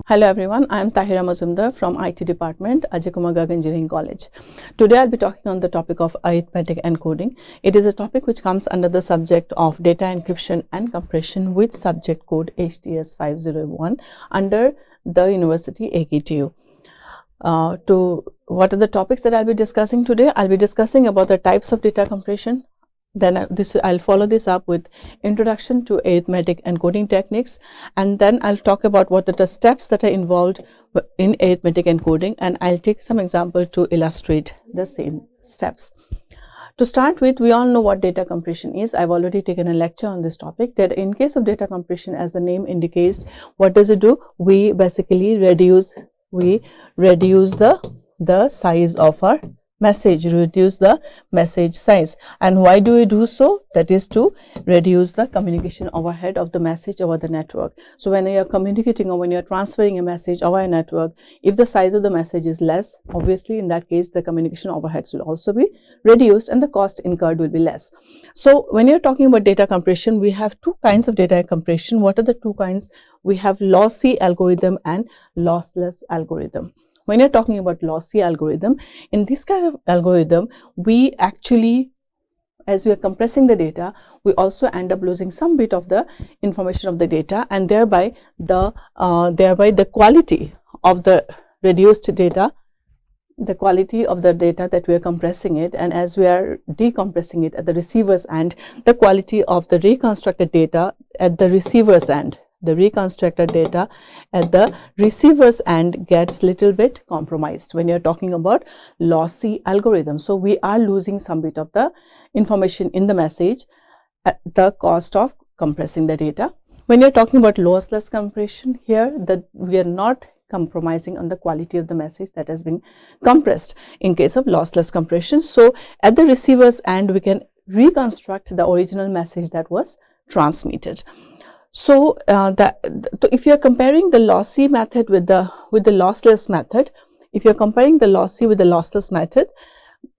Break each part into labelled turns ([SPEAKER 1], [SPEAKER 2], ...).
[SPEAKER 1] Hello everyone, I am Tahira Mazum from IT department, AKGEC Engineering College. Today I'll be talking on the topic of arithmetic encoding. It is a topic which comes under the subject of data encryption and compression with subject code HTS 501 under the University AKGEC. What are the topics that I'll be discussing today? I'll be discussing about the types of data compression. Then I'll follow this up with introduction to arithmetic encoding techniques, and then I'll talk about what are the steps that are involved in arithmetic encoding, and I'll take some example to illustrate the same steps. To start with, we all know what data compression is. I've already taken a lecture on this topic. That in case of data compression, as the name indicates, what does it do? We basically reduce the size of our message, reduce the message size. And why do we do so? That is to reduce the communication overhead of the message over the network. So when you are communicating or when you are transferring a message over a network, if the size of the message is less, obviously in that case the communication overheads will also be reduced and the cost incurred will be less. So when you're talking about data compression, we have two kinds of data compression. What are the two kinds? We have lossy algorithm and lossless algorithm. When you're talking about lossy algorithm, in this kind of algorithm, we actually, as we are compressing the data, we also end up losing some bit of the information of the data, and thereby the quality of the reduced data, the quality of the data that we are compressing it, and as we are decompressing it at the receiver's end, the quality of the reconstructed data at the receiver's end. The reconstructed data at the receiver's end gets little bit compromised when you're talking about lossy algorithm. So we are losing some bit of the information in the message at the cost of compressing the data. When you're talking about lossless compression, here that we are not compromising on the quality of the message that has been compressed in case of lossless compression. So at the receiver's end, we can reconstruct the original message that was transmitted. So if you are comparing the lossy method with the lossless method, if you are comparing the lossy with the lossless method,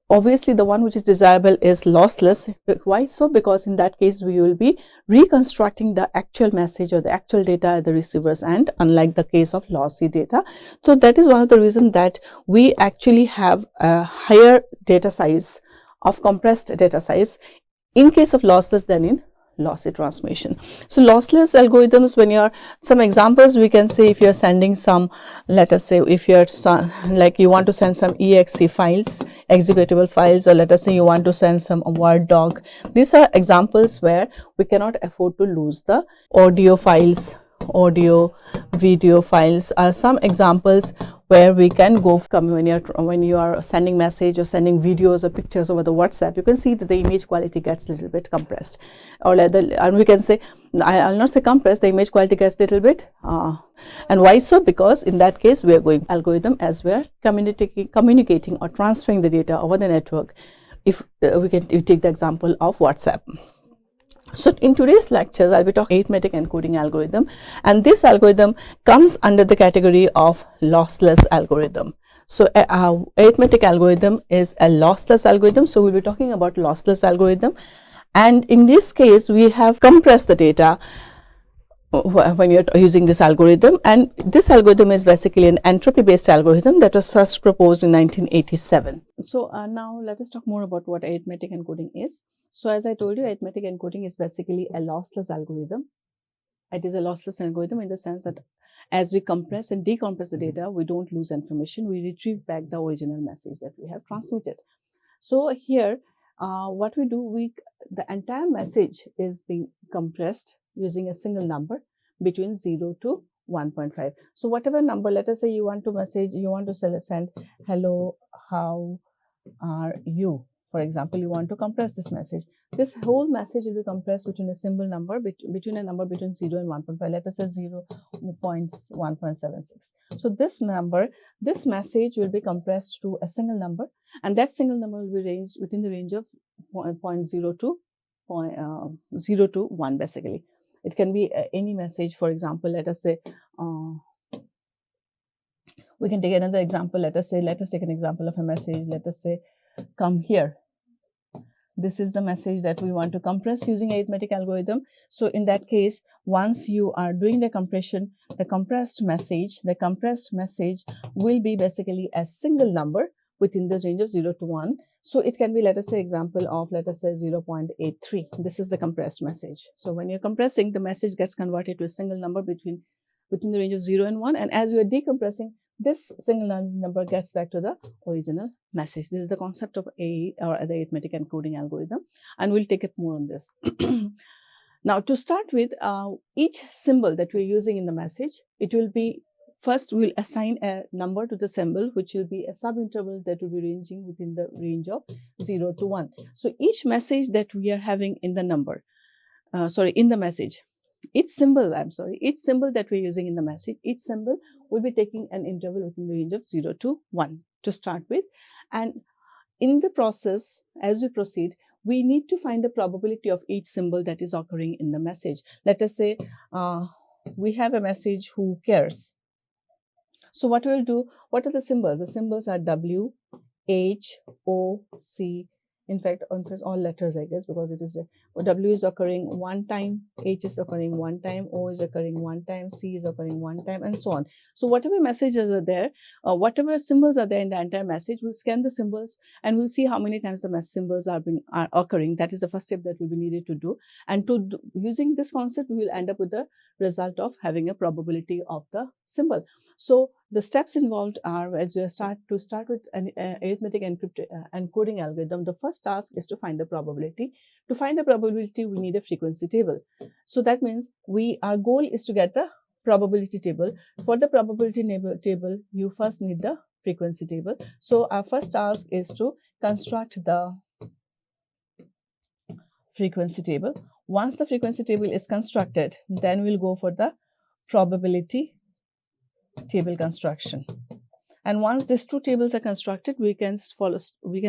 [SPEAKER 1] obviously the one which is desirable is lossless. Why so? Because in that case we will be reconstructing the actual message or the actual data at the receiver's end, unlike the case of lossy data. So that is one of the reasons that we actually have a higher data size of compressed data size in case of lossless than in lossy transmission. So lossless algorithms, when you're, some examples we can say, if you're sending some, let us say if you're like you want to send some exe files, executable files, or let us say you want to send some Word doc. These are examples where we cannot afford to lose the audio files. Audio, video files are some examples where we can go when you are sending message or sending videos or pictures over the WhatsApp. You can see that the image quality gets a little bit compressed, or and we can say, I'll not say compressed, the image quality gets a little bit and why so? Because in that case we are going algorithm as we are communicating or transferring the data over the network. If we take the example of WhatsApp. So in today's lectures, I'll be talking arithmetic encoding algorithm, and this algorithm comes under the category of lossless algorithm. So arithmetic algorithm is a lossless algorithm. So we'll be talking about lossless algorithm, and in this case we have compressed the data when you're using this algorithm, and this algorithm is basically an entropy based algorithm that was first proposed in 1987. So now let us talk more about what arithmetic encoding is. So as I told you, arithmetic encoding is basically a lossless algorithm. It is a lossless algorithm in the sense that as we compress and decompress the data, we don't lose information, we retrieve back the original message that we have transmitted. So here what we do, the entire message is being compressed using a single number between 0 to 1.5. So whatever number, let us say you want to send hello, how are you? For example, you want to compress this message. This whole message will be compressed between a single number, between a number between 0 and 1.5. Let us say 0.1.76. So this message will be compressed to a single number, and that single number will be within the range of 0.0 to 1 basically. It can be any message. For example, let us say we can take another example. Let us take an example of a message. Let us say come here. This is the message that we want to compress using arithmetic algorithm. So in that case, once you are doing the compression, the compressed message will be basically a single number within the range of 0 to 1. So it can be, let us say, example of, let us say, 0.83. This is the compressed message. So when you're compressing, the message gets converted to a single number within the range of 0 and 1. And as you are decompressing, this single number gets back to the original message. This is the concept of the arithmetic encoding algorithm, and we'll take up more on this. Now, to start with, each symbol that we're using in the message, it will be, first we'll assign a number to the symbol, which will be a subinterval that will be ranging within the range of 0 to 1. So each message that we are having in the in the message, each symbol that we're using in the message, each symbol will be taking an interval within the range of 0 to 1 to start with. And in the process, as we proceed, we need to find the probability of each symbol that is occurring in the message. Let us say we have a message, who cares. So what we'll do, what are the symbols? The symbols are W, H, O, C. In fact, all letters, I guess, because it is W is occurring one time, H is occurring one time, O is occurring one time, C is occurring one time, and so on. So whatever messages are there, whatever symbols are there in the entire message, we'll scan the symbols and we'll see how many times the symbols are occurring. That is the first step that will be needed to do. And using this concept, we will end up with the result of having a probability of the symbol. So the steps involved are, as you start with an arithmetic encoding algorithm, the first task is to find the probability. To find the probability, we need a frequency table. So that means our goal is to get the probability table. For the probability table, you first need the frequency table. So our first task is to construct the frequency table. Once the frequency table is constructed, then we'll go for the probability table construction. And once these two tables are constructed, we can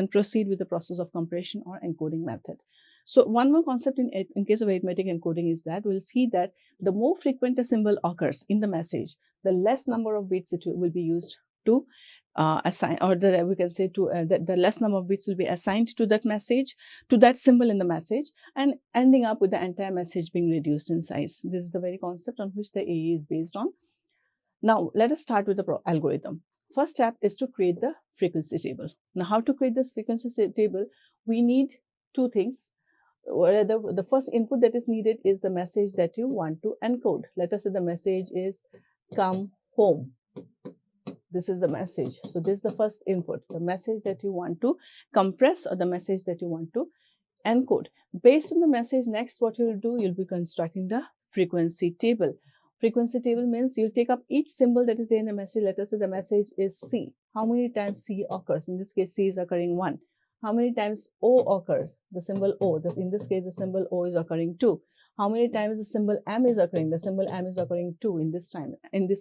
[SPEAKER 1] proceed with the process of compression or encoding method. So one more concept in case of arithmetic encoding is that we'll see that the more frequent a symbol occurs in the message, the less number of bits it will be used to assign, or we can say the less number of bits will be assigned to that message, to that symbol in the message, and ending up with the entire message being reduced in size. This is the very concept on which the AE is based on. Now, let us start with the algorithm. First step is to create the frequency table. Now, how to create this frequency table? We need two things. The first input that is needed is the message that you want to encode. Let us say the message is "come home." This is the message. So this is the first input, the message that you want to compress or the message that you want to encode. Based on the message, next what you will do, you'll be constructing the frequency table. Frequency table means you'll take up each symbol that is there in the message. Let us say the message is C. How many times C occurs? In this case, C is occurring 1. How many times O occurs? The symbol O. In this case, the symbol O is occurring 2. How many times the symbol M is occurring? The symbol M is occurring 2 in this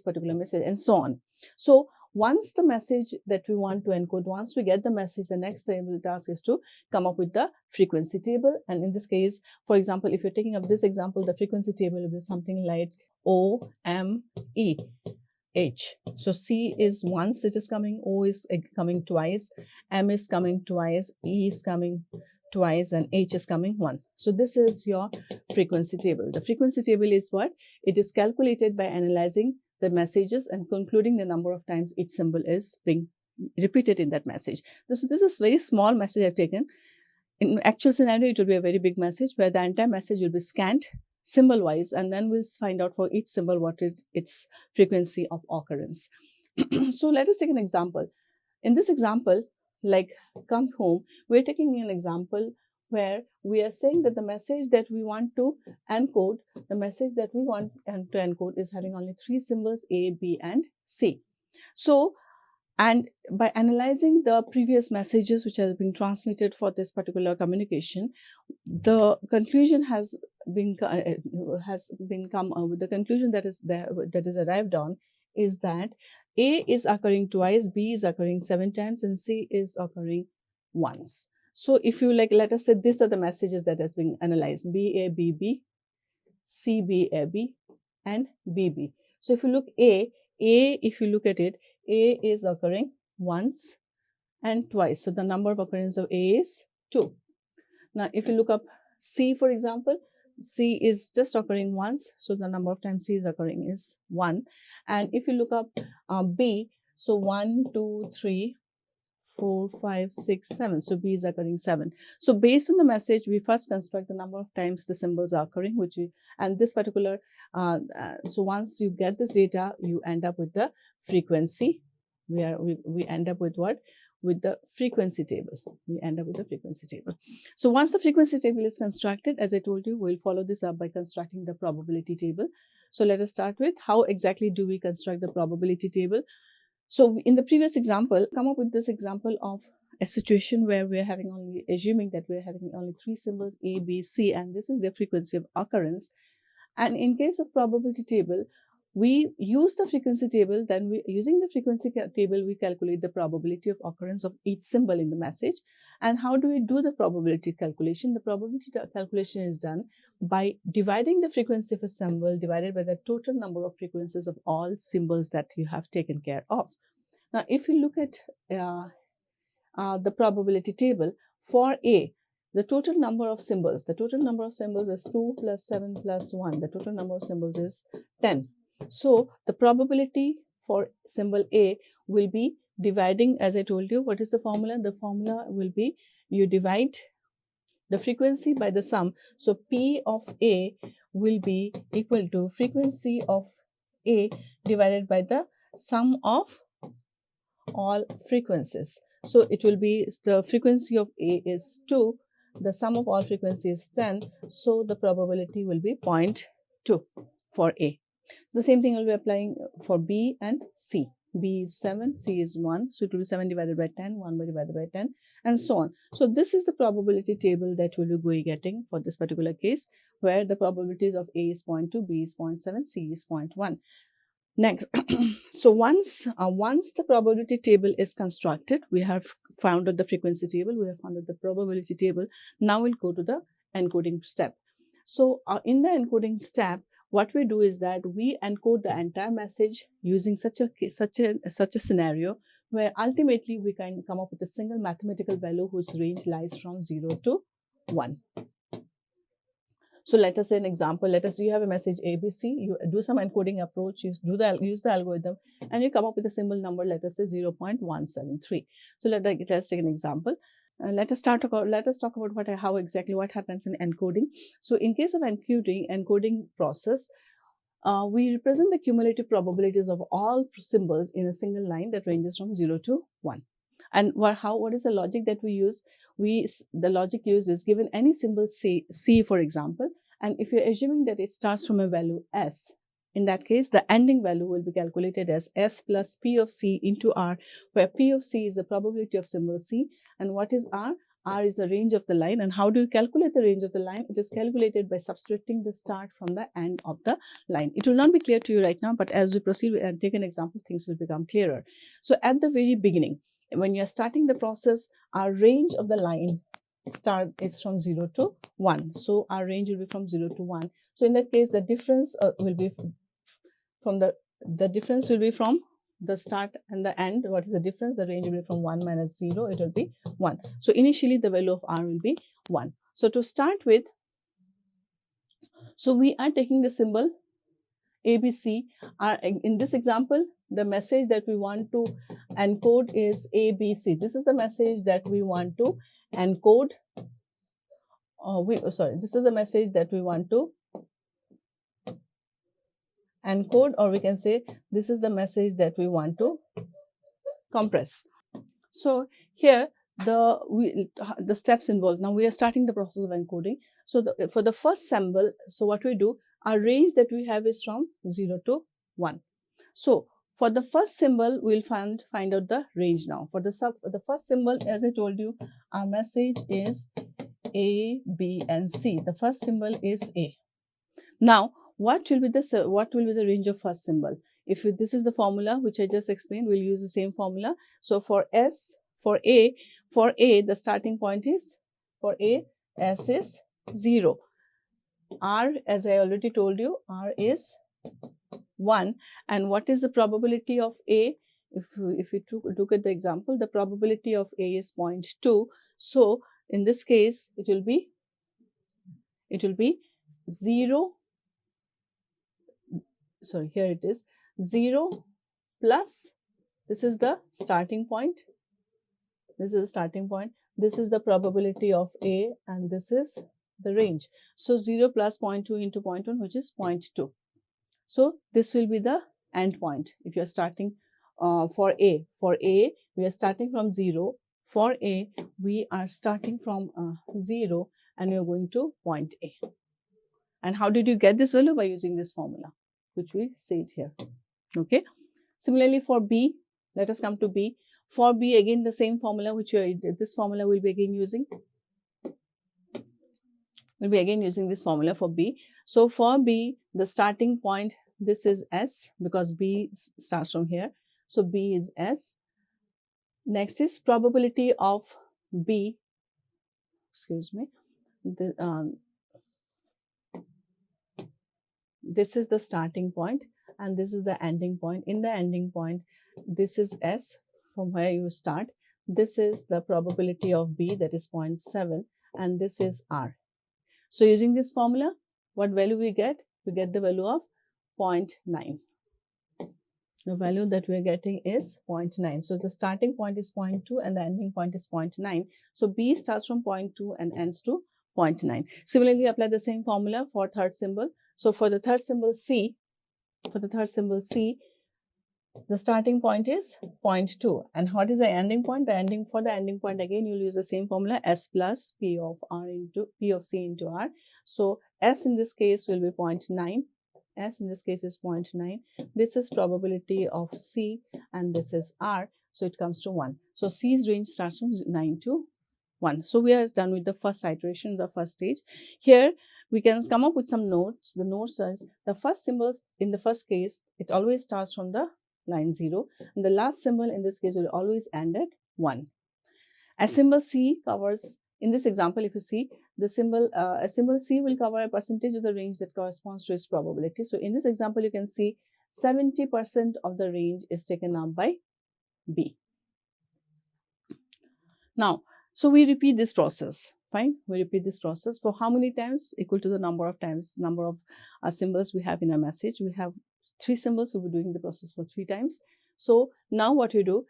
[SPEAKER 1] particular message, and so on. So once the message that we want to encode, once we get the message, the next task is to come up with the frequency table. And in this case, for example, if you're taking up this example, the frequency table will be something like O, M, E, H. So C is once it is coming, O is coming twice, M is coming twice, E is coming twice, and H is coming 1. So this is your frequency table. The frequency table is what? It is calculated by analyzing the messages and concluding the number of times each symbol is being repeated in that message. So this is very small message I've taken. In actual scenario, it will be a very big message where the entire message will be scanned symbol wise, and then we'll find out for each symbol what is its frequency of occurrence. So let us take an example. In this example, like "come home," we're taking an example where we are saying that the message that we want to encode, is having only 3 symbols, A, B, and C. So, and by analyzing the previous messages which have been transmitted for this particular communication, the conclusion has been the conclusion that is arrived on is that A is occurring twice, B is occurring 7 times, and C is occurring once. So if you let us say these are the messages that has been analyzed: B, A, B, B, C, B, A, B, and B, B. So if you look if you look at it, A is occurring once and twice. So the number of occurrence of A is 2. Now, if you look up C, for example, C is just occurring once, so the number of times C is occurring is 1. And if you look up B, so 1, 2, 3, 4, 5, 6, 7. So B is occurring 7. So based on the message, we first construct the number of times the symbols are occurring, and this particular, so once you get this data, you end up with the frequency. We end up with what? With the frequency table. We end up with the frequency table. So once the frequency table is constructed, as I told you, we'll follow this up by constructing the probability table. So let us start with how exactly do we construct the probability table. So in the previous example, come up with this example of a situation where we're assuming that we're having only 3 symbols A, B, C, and this is their frequency of occurrence. And in case of probability table, we use the frequency table, then using the frequency table, we calculate the probability of occurrence of each symbol in the message. And how do we do the probability calculation? The probability calculation is done by dividing the frequency of a symbol divided by the total number of frequencies of all symbols that you have taken care of. Now, if you look at the probability table for A, the total number of symbols is 2 plus 7 plus 1. The total number of symbols is 10. So the probability for symbol A will be dividing, as I told you, what is the formula? The formula will be you divide the frequency by the sum. So P of A will be equal to frequency of A divided by the sum of all frequencies. So it will be the frequency of A is 2, the sum of all frequency is 10, so the probability will be 0.2 for A. The same thing will be applying for B and C. B is 7, C is 1, so it will be 7 divided by 10, 1 divided by 10, and so on. So this is the probability table that we will be getting for this particular case, where the probabilities of A is 0.2, B is 0.7, C is 0.1. Next, so once the probability table is constructed, we have found out the frequency table, we have found out the probability table. Now we'll go to the encoding step. So in the encoding step, what we do is that we encode the entire message using such a scenario where ultimately we can come up with a single mathematical value whose range lies from 0 to 1. So let us say an example. Let us say you have a message ABC. You do some encoding approach. Use the algorithm, and you come up with a symbol number. Let us say 0.173. So let's take an example. Let us talk about what happens in encoding. So in case of encoding process, we represent the cumulative probabilities of all symbols in a single line that ranges from 0 to 1. And what is the logic that we use? The logic used is given any symbol C, for example, and if you're assuming that it starts from a value S, in that case, the ending value will be calculated as S plus P of C into R, where P of C is the probability of symbol C, and what is R? R is the range of the line. And how do you calculate the range of the line? It is calculated by subtracting the start from the end of the line. It will not be clear to you right now, but as we proceed and take an example, things will become clearer. So at the very beginning, when you are starting the process, our range of the line is from 0 to 1. So our range will be from 0 to 1. So in that case, the difference will be from the start and the end. What is the difference? The range will be from 1 minus 0. It will be 1. So initially, the value of R will be 1. So to start with, so we are taking the symbol ABC. In this example, the message that we want to encode is ABC. This is the message that we want to encode. This is the message that we want to encode, or we can say this is the message that we want to compress. So here the steps involved. Now we are starting the process of encoding. So for the first symbol, so what we do, our range that we have is from 0 to 1. So for the first symbol, we'll find out the range now. For the first symbol, as I told you, our message is A, B, and C. The first symbol is A. Now, what will be the range of first symbol? If this is the formula which I just explained, we'll use the same formula. So for A, the starting point is for A, S is 0. R, as I already told you, R is 1. And what is the probability of A? If we look at the example, the probability of A is 0.2. So in this case, it will be 0, sorry, here it is 0 plus, this is the starting point, this is the starting point, this is the probability of A, and this is the range. So 0 plus 0.2 into 0.1, which is 0.2. So this will be the end point. If you are starting for A, we are starting from 0. For A, we are starting from 0 and we are going to point A. And how did you get this value? By using this formula, which we said here. Okay. Similarly, for B, let us come to B. For B, again the same formula, which this formula will be again using. We'll be again using this formula for B. So for B, the starting point, this is S, because B starts from here. So B is S. Next is probability of B. Excuse me. This is the starting point and this is the ending point. In the ending point, this is S from where you start. This is the probability of B, that is 0.7, and this is R. So using this formula, what value we get? We get the value of 0.9. The value that we are getting is 0.9. So the starting point is 0.2 and the ending point is 0.9. So B starts from 0.2 and ends to 0.9. Similarly, apply the same formula for third symbol. So for the third symbol C, the starting point is 0.2. And what is the ending point? For the ending point, again, you'll use the same formula, S plus P of C into R. So S in this case will be 0.9. S in this case is 0.9. This is probability of C and this is R. So it comes to 1. So C's range starts from 9 to 1. So we are done with the first iteration, the first stage. Here we can come up with some notes. The notes is the first symbols in the first case, it always starts from the line 0. And the last symbol in this case will always end at 1. A symbol C covers, in this example, if you see, the symbol, a symbol C will cover a percentage of the range that corresponds to its probability. So in this example, you can see 70% of the range is taken up by B. Now, so we repeat this process. Fine, we repeat this process for how many times? Equal to the number of symbols we have in a message. We have 3 symbols, so we're doing the process for 3 times. So now what we do,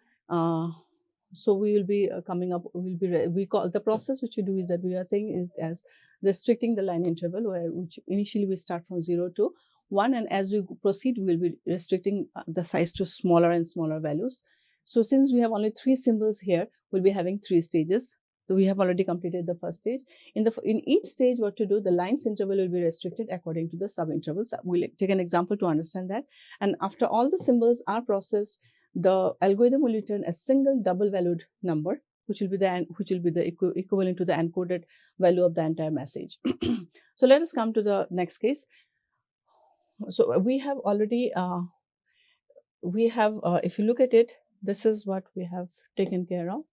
[SPEAKER 1] so we will be coming up, we call the process which we do is that we are saying is as restricting the line interval, which initially we start from 0 to 1, and as we proceed, we will be restricting the size to smaller and smaller values. So since we have only 3 symbols here, we'll be having 3 stages. So we have already completed the first stage. In each stage, what to do, the lines interval will be restricted according to the sub-intervals. We'll take an example to understand that. And after all the symbols are processed, the algorithm will return a single double-valued number, which will be the equivalent to the encoded value of the entire message. So let us come to the next case. So we have already, if you look at it, this is what we have taken care of.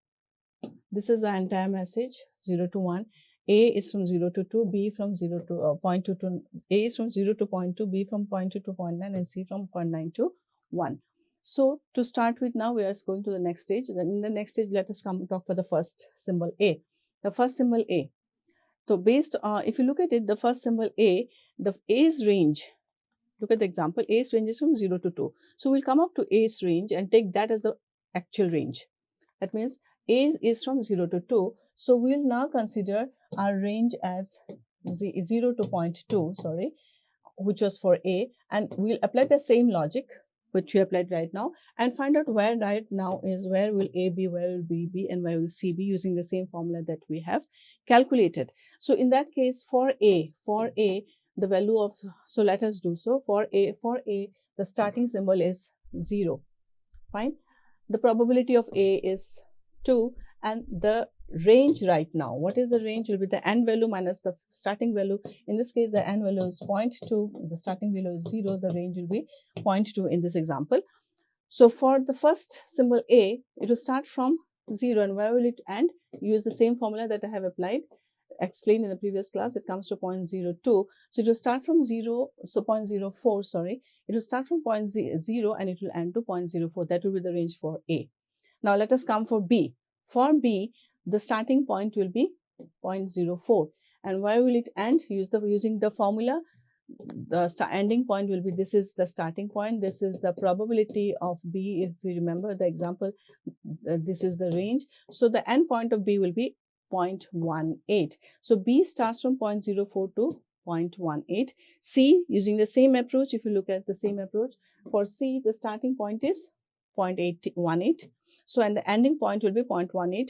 [SPEAKER 1] This is the entire message 0 to 1. A is from 0 to 2, B from 0 to 0.2 to A is from 0 to 0.2, B from 0.2 to 0.9, and C from 0.9 to 1. So to start with, now we are going to the next stage. Then in the next stage, let us come talk for the first symbol A. The first symbol A. So based if you look at it, the first symbol A, the A's range. Look at the example. A's range is from 0 to 2. So we'll come up to A's range and take that as the actual range. That means A is from 0 to 2. So we'll now consider our range as 0 to 0.2, sorry, which was for A. And we'll apply the same logic which we applied right now and find out where right now is, where will A be, where will B be, and where will C be, using the same formula that we have calculated. So in that case, for A, the value of, so let us do so. For A, the starting symbol is 0. Fine. The probability of A is 2, and the range right now, what is the range? Will be the end value minus the starting value. In this case, the end value is 0.2, the starting value is 0, the range will be 0.2 in this example. So for the first symbol A, it will start from 0, and where will it end? Use the same formula that I have explained in the previous class. It comes to 0.02. So it will start from 0, so 0.04, sorry. It will start from 0.0 and it will end to 0.04. That will be the range for A. Now let us come for B. For B, the starting point will be 0.04. And where will it end? Using the formula, the ending point will be, this is the starting point, this is the probability of B. If we remember the example, this is the range. So the end point of B will be 0.18. So B starts from 0.04 to 0.18. C, using the same approach, if you look at the same approach, for C, the starting point is 0.18. So, and the ending point will be 0.18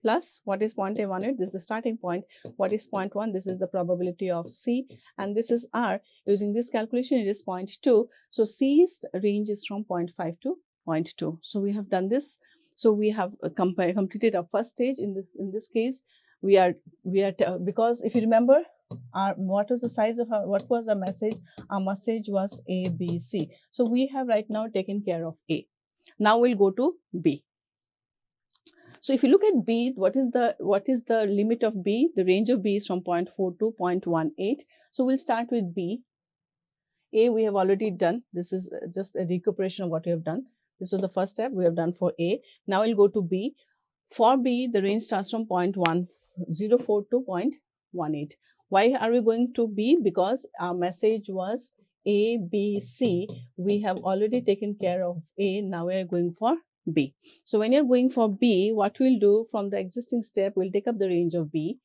[SPEAKER 1] plus what is 0.18, this is the starting point, what is 0.1, this is the probability of C, and this is R. Using this calculation, it is 0.2. So C's range is from 0.5 to 0.2. So we have done this. So we have completed our first stage. In this case, we are because if you remember, what was the size of what was our message? Our message was A, B, C. So we have right now taken care of A. Now we'll go to B. So if you look at B, what is the limit of B? The range of B is from 0.4 to 0.18. So we'll start with B. A we have already done. This is just a recuperation of what we have done. This was the first step we have done for A. Now we'll go to B. For B, the range starts from 0.104 to 0.18. Why are we going to B? Because our message was A, B, C. We have already taken care of A. Now we are going for B. So when you're going for B, what we'll do from the existing step, we'll take up the range of B.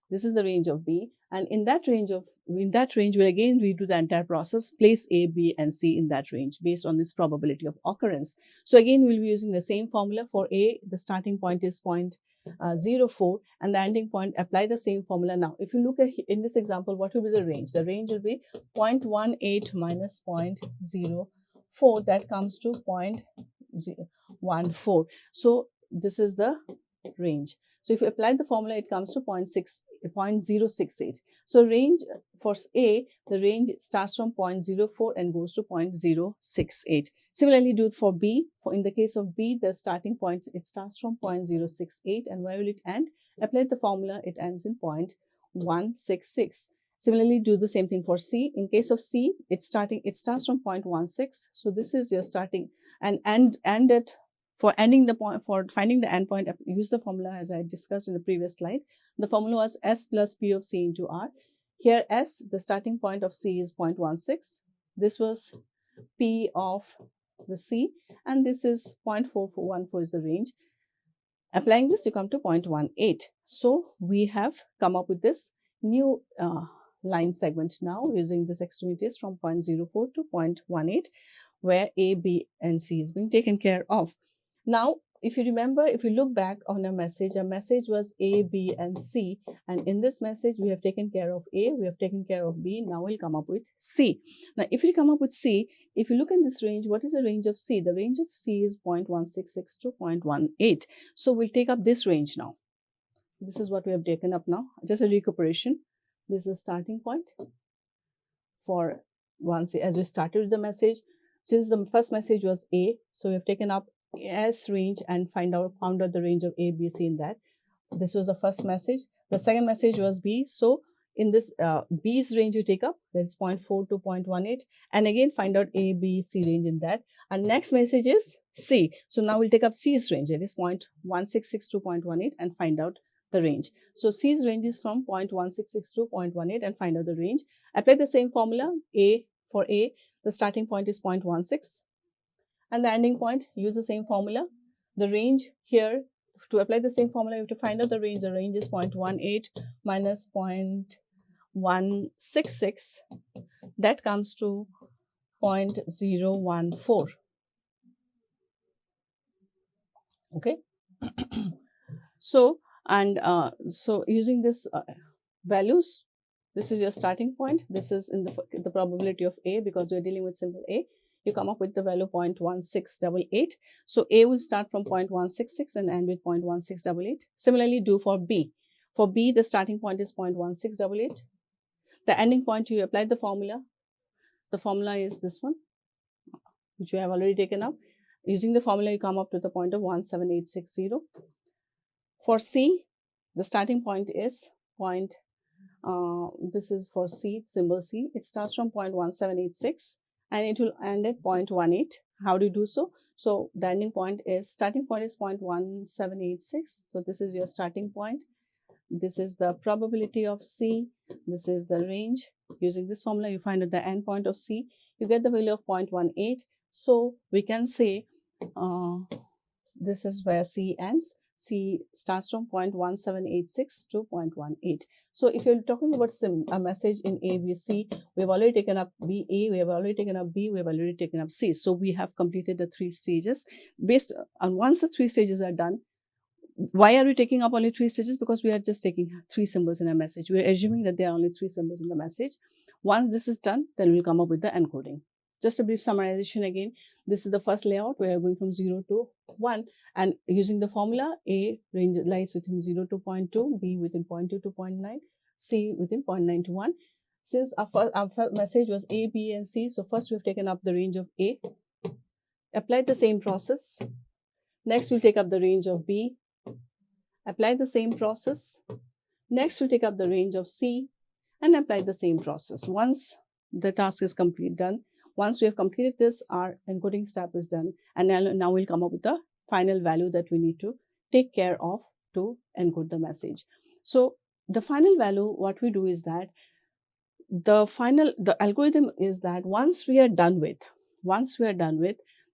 [SPEAKER 1] This is the range of B, and in that range we'll again redo the entire process, place A, B, and C in that range based on this probability of occurrence. So again, we'll be using the same formula. For A, the starting point is 0.04, and the ending point, apply the same formula. Now, if you look at in this example, what will be the range? The range will be 0.18 minus 0.04. That comes to 0.014. So this is the range. So if you apply the formula, it comes to 0.068. So range for A, the range starts from 0.04 and goes to 0.068. Similarly, do it for B. In the case of B, the starting point, it starts from 0.068, and where will it end? Apply the formula, it ends in 0.166. Similarly, do the same thing for C. In case of C, it starts from 0.16. So this is your starting, and end it. For ending the point, for finding the endpoint, use the formula as I discussed in the previous slide. The formula was S plus P of C into R. Here S, the starting point of C is 0.16. This was P of the C, and this is 0.4414 is the range. Applying this, you come to 0.18. So we have come up with this new line segment now using this extremities from 0.04 to 0.18, where A, B, and C is being taken care of. Now, if you remember, if you look back on our message was A, B, and C. And in this message, we have taken care of A, we have taken care of B. Now we'll come up with C. Now, if you come up with C, if you look in this range, what is the range of C? The range of C is 0.166 to 0.18. So we'll take up this range now. This is what we have taken up now. Just a recuperation. This is the starting point for once as we started with the message. Since the first message was A, so we have taken up S range and found out the range of A, B, C in that. This was the first message. The second message was B. So in this B's range you take up, that is 0.4 to 0.18, and again find out A, B, C range in that. And next message is C. So now we'll take up C's range, that is 0.166 to 0.18, and find out the range. So C's range is from 0.166 to 0.18, and find out the range. Apply the same formula. For A, the starting point is 0.16. And the ending point, use the same formula. The range here, to apply the same formula, you have to find out the range. The range is 0.18 minus 0.166. That comes to 0.014. Okay. So using this values, this is your starting point. This is in the probability of A, because we are dealing with simple A. You come up with the value 0.1688. So A will start from 0.166 and end with 0.1688. Similarly, do for B. For B, the starting point is 0.1688. The ending point, you apply the formula. The formula is this one, which we have already taken up. Using the formula, you come up to the point of 17860. For C, the starting point is this is for C, symbol C. It starts from 0.1786. And it will end at 0.18. How do you do so? So the ending point is, starting point is 0.1786. So this is your starting point. this is the probability of C, this is the range. Using this formula, you find out the endpoint of C, you get the value of 0.18. So we can say this is where C ends. C starts from 0.1786 to 0.18. So if you're talking about a message in A, B, C, we have already taken up B, A, we have already taken up B, we have already taken up C. So we have completed the 3 stages. Based on once the 3 stages are done, why are we taking up only 3 stages? Because we are just taking 3 symbols in a message. We are assuming that there are only 3 symbols in the message. Once this is done, then we'll come up with the encoding. Just a brief summarization again. This is the first layout. We are going from 0 to 1, and using the formula, A range lies within 0 to 0.2, B within 0.2 to 0.9, C within 0.9 to 1. Since our first message was A, B, and C, so first we've taken up the range of A, applied the same process. Next, we'll take up the range of B, apply the same process. Next, we'll take up the range of C and apply the same process. Once the task is done, once we have completed this, our encoding step is done. And now we'll come up with the final value that we need to take care of to encode the message. So the final value, what we do is that the algorithm is that once we are done with,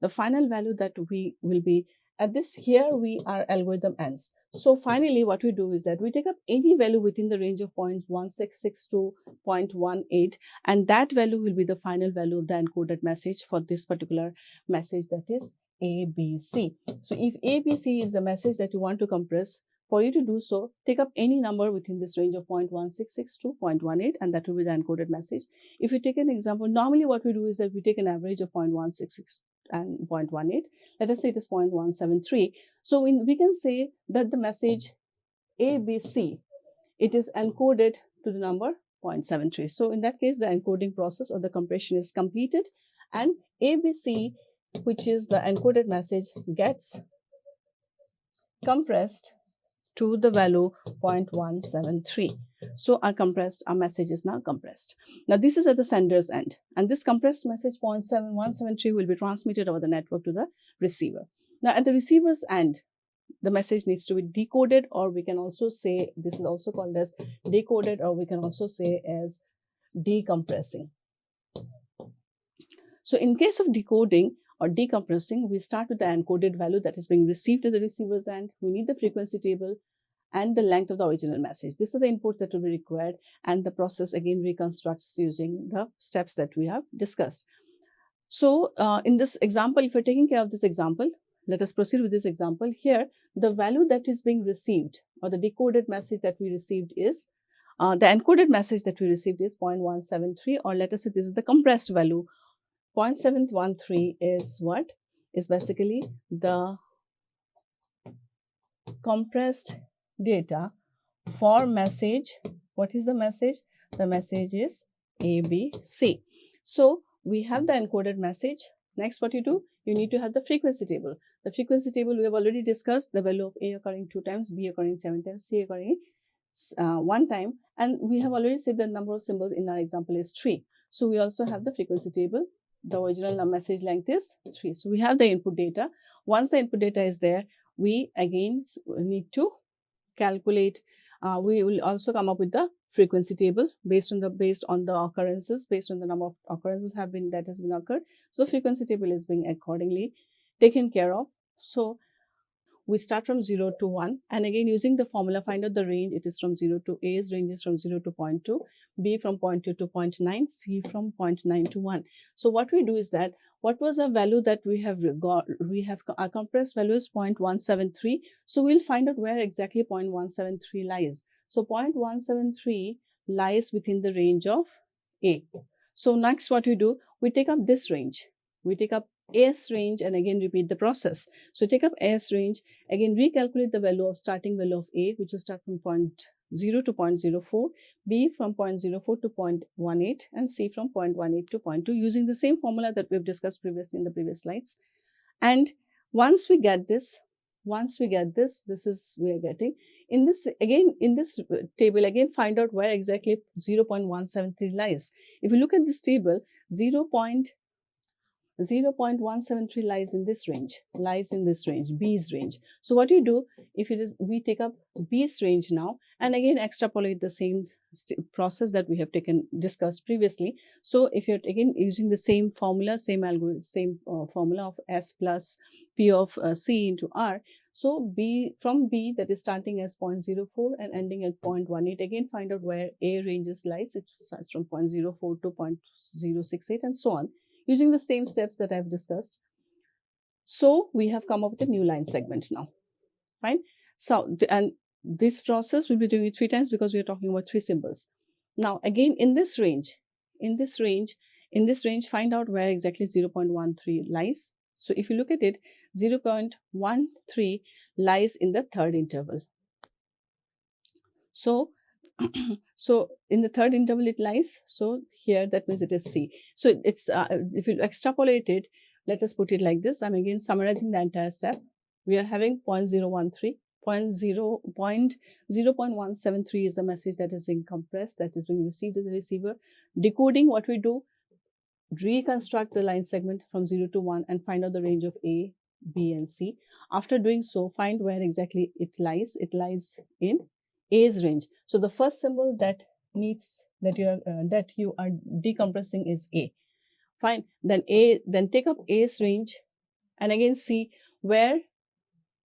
[SPEAKER 1] the final value that we will be at this here, our algorithm ends. So finally, what we do is that we take up any value within the range of 0.1662 to 0.18, and that value will be the final value of the encoded message for this particular message, that is ABC. So if ABC is the message that you want to compress, for you to do so, take up any number within this range of 0.166 to 0.18, and that will be the encoded message. If you take an example, normally what we do is that we take an average of 0.166 and 0.18. Let us say it is 0.173. So we can say that the message ABC, it is encoded to the number 0.73. So in that case, the encoding process or the compression is completed, and ABC, which is the encoded message, gets compressed to the value 0.173. So our message is now compressed. Now this is at the sender's end, and this compressed message 0.7173 will be transmitted over the network to the receiver. Now at the receiver's end, the message needs to be decoded, or we can also say this is also called as decoded, or we can also say as decompressing. So in case of decoding or decompressing, we start with the encoded value that is being received at the receiver's end. We need the frequency table and the length of the original message. These are the inputs that will be required, and the process again reconstructs using the steps that we have discussed. So in this example, if you're taking care of this example, let us proceed with this example. Here, the value that is being received, or the decoded message that we received is, the encoded message that we received is 0.173, or let us say this is the compressed value. 0.713 is what? Is basically the compressed data for message. What is the message? The message is ABC. So we have the encoded message. Next, what you do? You need to have the frequency table. The frequency table we have already discussed, the value of A occurring 2 times, B occurring 7 times, C occurring 1 time, and we have already said the number of symbols in our example is 3. So we also have the frequency table. The original message length is 3. So we have the input data. Once the input data is there, we again need to calculate. We will also come up with the frequency table based on the occurrences, based on the number of occurrences that has been occurred. So frequency table is being accordingly taken care of. So we start from 0 to 1, and again using the formula, find out the range. It is from 0 to A's range is from 0 to 0.2, B from 0.2 to 0.9, C from 0.9 to 1. So what we do is that, what was a value that we have got? Our compressed value is 0.173. So we'll find out where exactly 0.173 lies. So 0.173 lies within the range of A. So next what we do, we take up this range. We take up AS range and again repeat the process. So take up AS range, again recalculate the starting value of A, which will start from 0 to 0.04, B from 0.04 to 0.18, and C from 0.18 to 0.2, using the same formula that we've discussed previously in the previous slides. And once we get this, this is we are getting. In this table, again find out where exactly 0.173 lies. If you look at this table, 0.173 lies in this range, B's range. So what you do, if it is, we take up B's range now, and again extrapolate the same process that we have discussed previously. So if you're again using the same formula, same algorithm, same formula of S plus P of C into R. So from B, that is starting as 0.04 and ending at 0.18, again find out where A ranges lies. It starts from 0.04 to 0.068 and so on, using the same steps that I've discussed. So we have come up with a new line segment now. Fine. So, and this process we'll be doing it 3 times because we are talking about 3 symbols. Now again in this range, find out where exactly 0.13 lies. So if you look at it, 0.13 lies in the third interval. So, so in the third interval it lies. So here that means it is C. So it's if you extrapolate it, let us put it like this. I'm again summarizing the entire step. We are having 0.013. 0.173 is the message that is being compressed, that is being received in the receiver. Decoding, what we do, reconstruct the line segment from 0 to 1 and find out the range of A, B and C. After doing so, find where exactly it lies. It lies in A's range. So the first symbol that you are decompressing is A. Fine. Then take up A's range and again see where.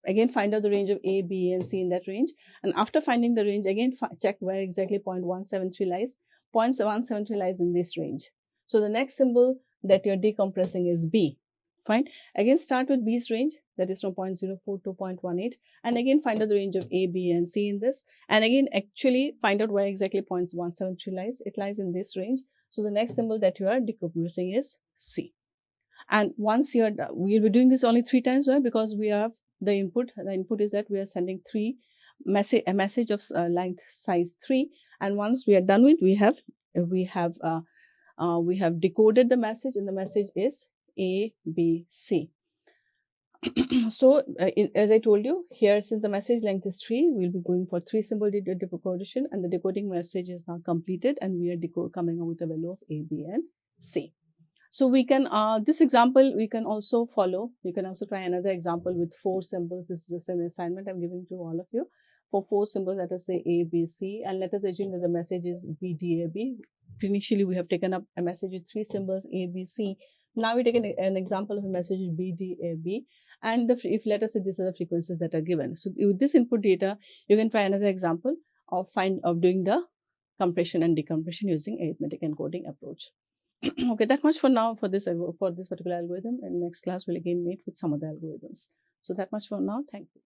[SPEAKER 1] Again, find out the range of A, B, and C in that range. And after finding the range, again, check where exactly 0.173 lies. 0.173 lies in this range. So the next symbol that you're decompressing is B. Fine. Again, start with B's range, that is from 0.04 to 0.18. And again, find out the range of A, B, and C in this. And again, actually find out where exactly 0.173 lies. It lies in this range. So the next symbol that you are decompressing is C. And once you're done, we'll be doing this only 3 times. Why? Because we have the input is that we are sending a message of length size 3, and once we are done with, we have decoded the message, and the message is A, B, C. So as I told you, here since the message length is 3, we'll be going for 3 symbol decodation, and the decoding message is now completed, and we are coming up with a value of A, B, and C. So we can, this example we can also follow. You can also try another example with 4 symbols. This is just an assignment I'm giving to all of you. For 4 symbols, let us say A, B, C, and let us assume that the message is B, D, A, B. Initially, we have taken up a message with 3 symbols A, B, C. Now we take an example of a message with B, D, A, B, and if let us say these are the frequencies that are given. So with this input data, you can try another example of doing the compression and decompression using arithmetic encoding approach. Okay, that much for now for this particular algorithm. In next class, we'll again meet with some other algorithms. So that much for now. Thank you.